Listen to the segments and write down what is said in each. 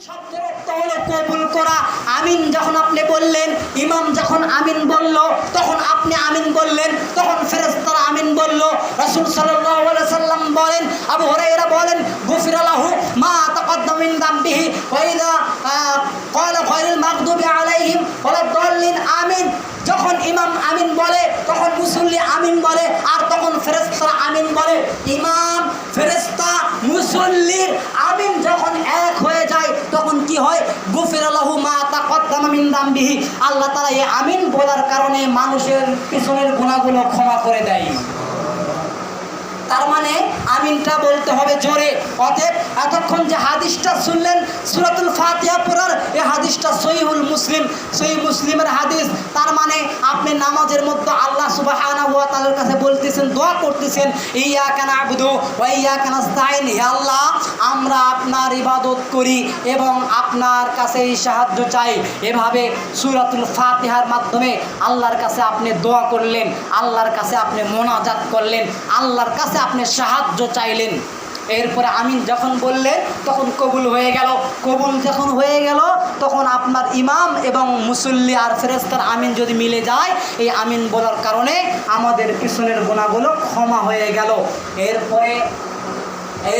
শব্দের অর্থ হলো কবুল করা। আমিন যখন আপনি বললেন, ইমাম যখন আমিন বলল, তখন আপনি আমিন বললেন, তখন ফেরেশতারা আমিন বলল। রাসূল সাল্লাল্লাহু আলাইহি সাল্লাম বলেন, আবু হুরায়রা বলেন, গুফিরা লাহু মা তাকাদ্দাম মিন যামবিহি ওয়া ইযা ক্বালা গায়রুল মাগদুবি আলাইহিম ওয়ালাদ-দাল্লিন। আমিন যখন ইমাম আমিন বলে, তখন মুসল্লি আমিন বলে, আর তখন ফেরেশতারা আমিন বলে। ইমাম, ফেরেশতা, মুসল্লির আমিন যখন এক হয়ে যায়, তখন কি হয়? গুফিরা লাহু মা তাকাদ্দাম মিন যামবিহি। আল্লাহ তাআলা এই আমিন বলার কারণে মানুষের পিছনের গুনাহগুলো ক্ষমা করে দেয়। তার মানে আমিনটা বলতে হবে জোরে। অতএব এতক্ষণ যে হাদিসটা শুনলেন সূরাতুল ফাতিহা পড়ার, এই হাদিসটা সহিহুল মুসলিম, সহিহ মুসলিমের হাদিস। তার মানে আপনি নামাজের মধ্যে আল্লাহ সুবহানাহু ওয়া তাআলার কাছে বলতেছেন, দোয়া করতেছেন, ইয়্যাকা না'বুদু ওয়া ইয়্যাকা নাস্তাঈন। হে আল্লাহ, আমরা আপনার ইবাদত করি এবং আপনার কাছেই সাহায্য চাই। এভাবে সূরাতুল ফাতিহার মাধ্যমে আল্লাহর কাছে আপনি দোয়া করলেন, আল্লাহর কাছে আপনি মোনাজাত করলেন, আল্লাহর কাছে আপনি সাহায্য চাইলেন। এরপরে আমিন যখন বললেন, তখন কবুল হয়ে গেল। কবুল যখন হয়ে গেল, তখন আপনার ইমাম এবং মুসল্লি আর ফেরেশতার আমিন যদি মিলে যায়, এই আমিন বলার কারণে আমাদের পিছনের গুনাহগুলো ক্ষমা হয়ে গেল।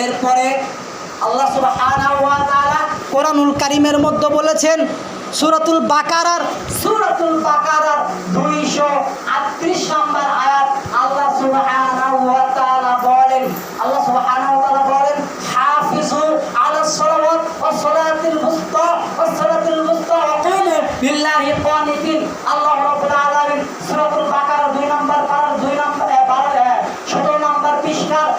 এরপরে আল্লাহ সুবহানাহু ওয়া তাআলা কোরআনুল কারীমের মধ্যে বলেছেন, সূরাতুল বাকারার 238 নম্বর আয়াত, আল্লাহ সুবহানাহু ওয়া তাআলা বলেন, হাফিজু আলাস সালাওয়াত ওয়াস সালাতিল মুস্তা ওয়া কুমু লিল্লাহি কানিতিন। আল্লাহ রাব্বুল আলামিন সূরাতুল বাকারা 2 নম্বর পারার 17 নম্বর পৃষ্ঠার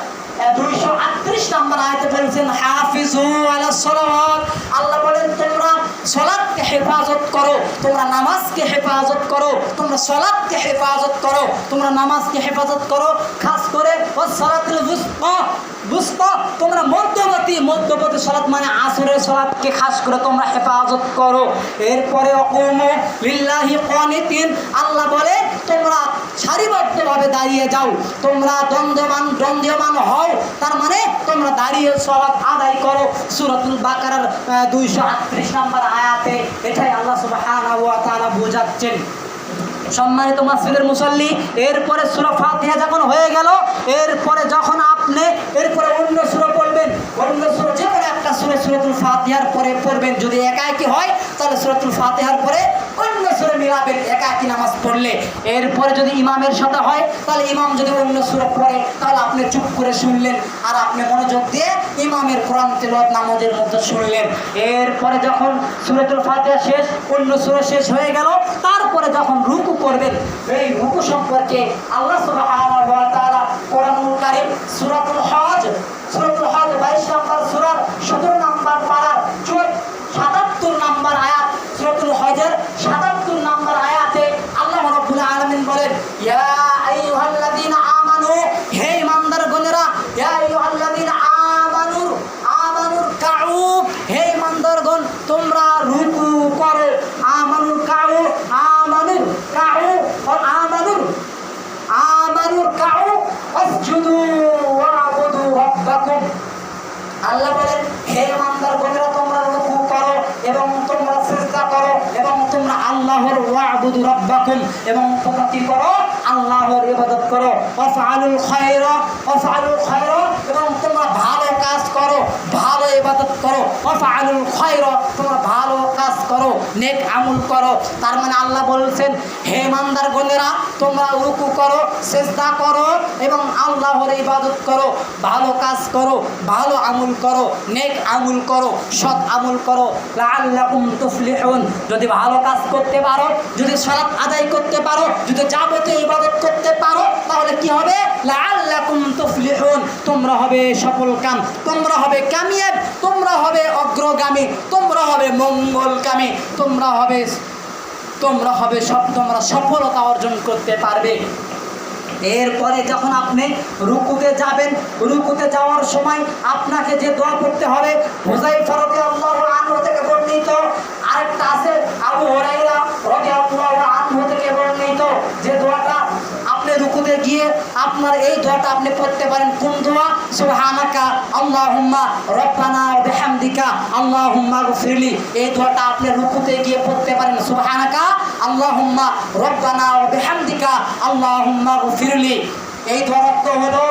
238 নম্বর আয়াতে বলেছেন, হাফিজু আলাস সালাওয়াত। আল্লাহ বলেন, তোমরা সালাতকে হেফাজত করো, তোমরা নামাজকে হেফাজত করো, তোমরা সালাতকে হেফাজত করো, তোমরা নামাজকে হেফাজত করো। খাস করে ওয়াস সালাতুল বুসতা, তোমরা মধ্যবর্তী সালাত মানে আসরের সালাতকে খাস করে তোমরা হেফাজত করো। এরপরে ওয়াকুমু লিল্লাহি কানিতিন। আল্লাহ বলে, তোমরা সারিবদ্ধভাবে দাঁড়িয়ে যাও, তোমরা দ্বন্দ্বমান হও। তার মানে তোমরা দাঁড়িয়ে সালাত আদায় করো। সূরাতুল বাকারার 238 নম্বর আয়াতে এটাই আল্লাহ সুবহানাহু ওয়া তাআলা বোঝাচ্ছেন। সম্মানিত মসজিদের মুসল্লি, এরপরে সূরা ফাতিহা যখন হয়ে গেল, এরপরে যখন আপনি অন্য সূরা পড়বেন, অন্য সূরা যে কোনো একটা সূরাতুল ফাতিহার পরে পড়বেন। যদি একাকী হয়, তাহলে সূরাতুল ফাতিহার পরে অন্য সূরা মিলাবেন একাকী নামাজ পড়লে। এরপরে যদি ইমামের সাথে হয়, তাহলে ইমাম যদি অন্য সূরা পড়ে, তাহলে আপনি চুপ করে শুনলেন, আর আপনি মনোযোগ দিয়ে ইমামের কোরআন তেলাওয়াত নামাজের মধ্যে শুনলেন। এরপরে যখন সূরাতুল ফাতিহা শেষ, অন্য সূরা শেষ হয়ে গেল, তারপরে যখন রুকু করবেন, এই রুকু সম্পর্কে আল্লাহ সুবহানাহু ওয়া তাআলা কোরআনুল কারীম সূরাতুল হজ 22 নম্বর সূরার 17 নম্বর পারার 77 নম্বর আয়াত, সূরাতুল হজের 77 নম্বর আয়াতে আল্লাহ রাব্বুল আলামিন বলেন, ইয়া আইয়ুহাল্লাযীনা আমানু, হে ঈমানদারগণেরা, ইয়া আইয়ুহাল্লাযীনা আমানুর কাউ, হে ঈমানদারগণ, তোমরা রুকু করো। আমানুর কাউ ওয়াসজুদু ওয়া'বুদু রাব্বাকুম। আল্লাহ বলেন, হে ঈমানদারগণেরা, তোমরা রুকু করো এবং তোমরা সিজদা করো এবং তোমরা আল্লাহর ওয়া'বুদু রাব্বাকুম, এবং তোমরা কি করো? আল্লাহর ইবাদত করো। ওয়াফআলুল খায়রা, এবং তোমরা ভালো কাজ করো, ভালো ইবাদত করো। ওয়াফআলুল খায়রা, তোমরা ভালো কাজ করো, নেক আমল করো। তার মানে আল্লাহ বলছেন, হে ঈমানদারগণেরা, তোমরা রুকু করো, সিজদা করো এবং আল্লাহর ইবাদত করো, ভালো কাজ করো, ভালো আমল করো, নেক আমল করো, সৎ আমল করো। লাআল্লাকুম তুফলিহুন। যদি ভালো কাজ করতে পারো, যদি সালাত আদায় করতে পারো, যদি যাবতীয় ইবাদত করতে পারো, তাহলে কি হবে? লাআল্লাকুম তুফলিহুন, তোমরা হবে সফলকাম, তোমরা হবে কামিয়াব, তোমরা হবে অগ্রগামী, তোমরা হবে মঙ্গলকামী, তোমরা সফলতা অর্জন করতে পারবে। এরপরে যখন আপনি রুকুতে যাবেন, রুকুতে যাওয়ার সময় আপনাকে যে দোয়া করতে হবে, হুযায়ফা রাদিয়াল্লাহু আনহু থেকে বর্ণিত, আরেকটা আছে আবু হুরায়রা রাদিয়াল্লাহু আনহু থেকে বর্ণিত, যে দোয়াটা আপনি রুকুতে গিয়ে আপনার আপনার এই দোয়াটা আপনি পড়তে পারেন। কোন দোয়া? সুবহানাকা আল্লাহুম্মা রব্বানা ওয়া বিহামদিকা আল্লাহুম্মা গফিরলি। এই দোয়াটা আপনি রুকুতে গিয়ে পড়তে পারেন। সুবহানাকা আল্লাহুম্মা রব্বানা ওয়া বিহামদিকা আল্লাহুম্মা গফিরলি। এই দোয়ার অর্থ হলো,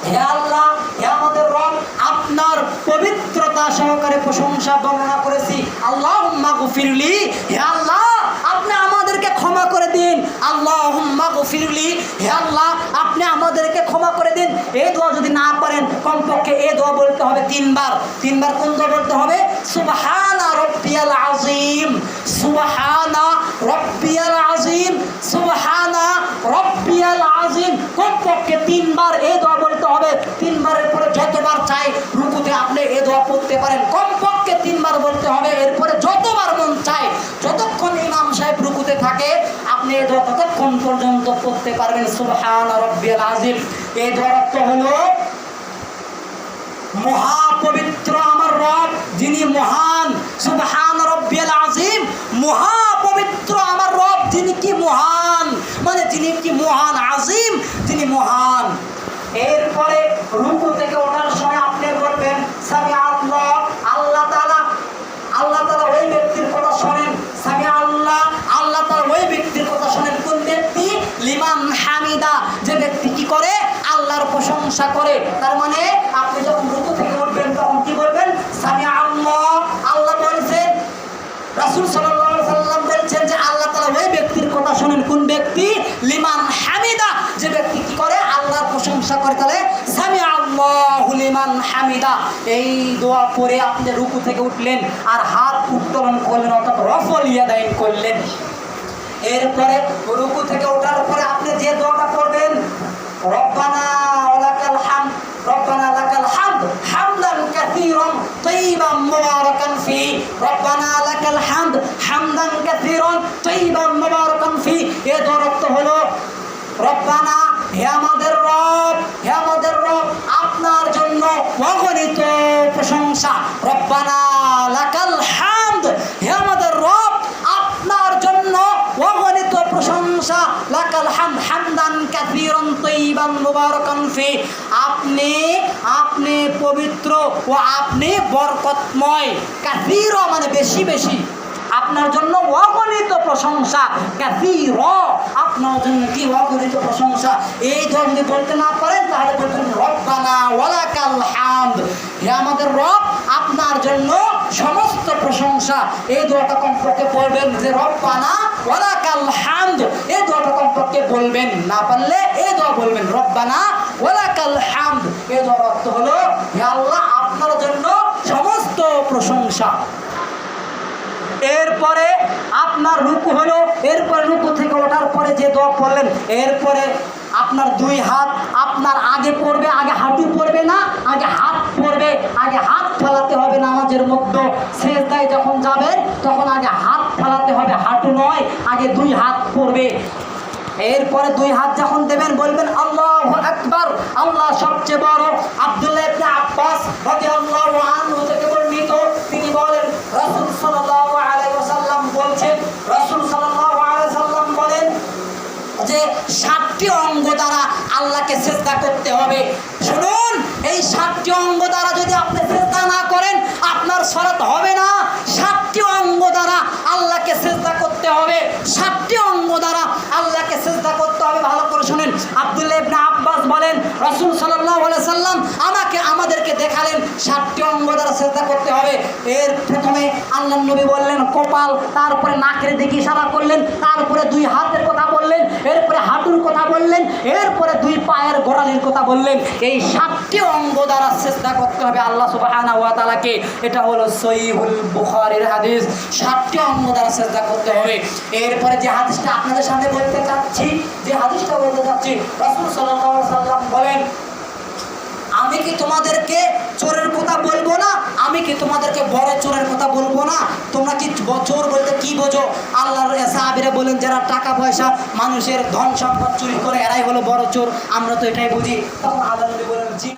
হে আল্লাহ, হে আমাদের রব, আপনার পবিত্রতা সহকারে প্রশংসা বর্ণনা করেছি। আল্লাহুম্মা গফিরলি, হে আল্লাহ আপনি আমাদেরকে ক্ষমা করে দিন। আল্লাহুম্মা গফিরলি, হে আল্লাহ আপনি আমাদেরকে ক্ষমা করে দিন। এই দোয়া যদি না পারেন কমপক্ষে এই দোয়া বলতে হবে 3 বার। 3 বার কোন দোয়া বলতে হবে? সুবহানা রাব্বিয়াল আযীম, সুবহানা রাব্বিয়াল আযীম, সুবহানা রাব্বিয়াল আযীম। কমপক্ষে 3 বার এই দোয়া বলতে হবে। 3 বারের পরে যতবার চাই রুকুতে আপনি এই দোয়া পড়তে পারেন। কমপক্ষে 3 বার বলতে হবে। এরপরে যতবার মন চায়, যতক্ষণ ইমাম সাহেব রুকুতে থাকে আপনি এই দোয়া ততক্ষণ পর্যন্ত পড়তে পারবেন। সুবহানা রাব্বিয়াল আযীম। এই দোয়ার অর্থ হলো, মহাপবিত্র আমার রব যিনি মহান। সুবহান রাব্বিয়াল আযীম, মহাপবিত্র আমার রব যিনি কি মহান, মানে যিনি কি মহান, আযীম যিনি মহান। এরপরে রুকু থেকে ওঠার সময় আপনি বলবেন সামি আল্লাহ, আল্লাহ তাআলা, আল্লাহ তাআলা ওই ব্যক্তির কথা শোনেন। সামি আল্লাহ, আল্লাহ তাআলা ওই ব্যক্তির কথা শোনেন। কোন ব্যক্তি? লিমান হামিদা, যে ব্যক্তি কি করে? আল্লাহর প্রশংসা করে। তার মানে আপনি যখন রুকু থেকে উঠবেন তখন কি বলবেন? সামি আল্লাহ। আল্লাহ বলছেন, রাসূল সাল্লাল্লাহু আলাইহি সাল্লাম বলছেন যে আল্লাহ তাআলা ওই ব্যক্তির কথা শোনেন। কোন ব্যক্তি? লিমান হামিদা, যে ব্যক্তি কি করে? আল্লাহর প্রশংসা করে। তাহলে সামি আল্লাহু লিমান হামিদা। এই দোয়া পড়ে আপনি রুকু থেকে উঠলেন আর হাত উত্তোলন করলেন, অর্থাৎ রফল ইয়াদাইন করলেন। এরপরে রুকু থেকে ওঠার পরে আপনি যে দোয়াটা পড়বেন, রব্বানা ওয়ালাকাল হামদ, রব্বানা লাকাল হামদ হামদান কাসীরান তাইয়িবান মুবারাকান ফি, রব্বানা লাকাল হামদ হামদান কাসীরান তাইয়িবান মুবারাকান ফি। এর অর্থ হলো, রব্বানা, হে আমাদের রব, হে আমাদের রব আপনার জন্য অগণিত প্রশংসা। রব্বানা লাকাল হামদ, হে আমাদের রব আপনার জন্য অগণিত প্রশংসা। লাকাল হামদ হামদান কাসীরান তাইয়িবান মুবারাকান ফি। আপনি পবিত্র ও আপনি বরকতময়। কাসীর মানে বেশি বেশি, আপনার জন্য অগণিত প্রশংসা। কাসীর, আপনার জন্য কি অগণিত প্রশংসা। এই দোয়া যদি বলতে না পারেন তাহলে বলবেন রব্বানা ওয়ালাকাল হামদ, হে আমাদের রব আপনার জন্য সমস্ত প্রশংসা। এই দোয়াটা কমপক্ষে বলবেন যে রব্বানা ওয়ালাকাল হামদ। এই দোয়াটা কমপক্ষে বলবেন, না পারলে এই দোয়া বলবেন রব্বানা ওয়ালাকাল হামদ। এই দোয়ার অর্থ হলো, হে আল্লাহ আপনার জন্য সমস্ত প্রশংসা। এরপরে আপনার রুকু হলো, এরপরে রুকু থেকে ওঠার পরে যে দোয়া পড়লেন, এরপরে আপনার 2 হাত আপনার আগে পড়বে, আগে হাঁটু পড়বে না, আগে হাত পড়বে। আগে হাত ফেলাতে হবে নামাজের মধ্যে। সেজদায় যখন যাবেন তখন আগে হাত ফেলাতে হবে, হাঁটু নয়। আগে 2 হাত পড়বে। এরপরে 2 হাত যখন দেবেন বলবেন আল্লাহু আকবার, আল্লাহ সবচেয়ে বড়। আব্দুল্লাহ ইবনে আব্বাস রাদিয়াল্লাহু আনহু থেকে বর্ণিত, তিনি বলেন রাসূল সাল্লাল্লাহু আলাইহি ওয়াসাল্লাম বলছেন, রাসূল সাল্লাল্লাহু আলাইহি ওয়াসাল্লাম বলেন যে 7টি অঙ্গ দ্বারা আল্লাহকে সিজদা করতে হবে। শুনুন, এই 7টি অঙ্গ দ্বারা যদি আপনি সিজদা না করেন আপনার সালাত হবে না। 7টি অঙ্গ দ্বারা আল্লাহকে সিজদা করতে হবে। 7টি অঙ্গ দ্বারা আল্লাহকে সিজদা করতে হবে। ভালো করে শুনেন, আব্দুল্লাহ ইবনে আব্বাস বলেন রাসূল সাল্লাল্লাহু আলাইহি সাল্লাম আমাদেরকে দেখালেন 7টি অঙ্গ দ্বারা সিজদা করতে হবে। এর প্রথমে আল্লাহর নবী বললেন কপাল, তারপরে নাকের দিকে ইশারা করলেন, তারপরে 2 হাতের কথা বললেন, এরপরে হাঁটুর কথা বললেন, এরপরে 2 পায়ের গোড়ালির কথা বললেন। এই 7টি অঙ্গ দ্বারা সিজদা করতে হবে আল্লাহ সুবহানাহু ওয়া তাআলাকে। এটা হলো সহিহুল বুখারীর হাদিস। 7টি অঙ্গ দ্বারা সিজদা করতে হবে। এরপরে যে হাদিসটা আপনাদের সামনে বলতে চাচ্ছি, রাসূল সাল্লাল্লাহু আলাইহি ওয়াসাল্লাম বলেন, আমি কি তোমাদেরকে চোরের কথা বলবো না? আমি কি তোমাদেরকে বড় চোরের কথা বলবো না? তোমরা কি চোর বলতে কি বোঝো? আল্লাহর সাহাবীরা বলেন যারা টাকা পয়সা মানুষের ধন সম্পদ চুরি করে এরাই হলো বড় চোর। আমরা তো এটাই বুঝি। তখন আল্লাহ নবী বলেন,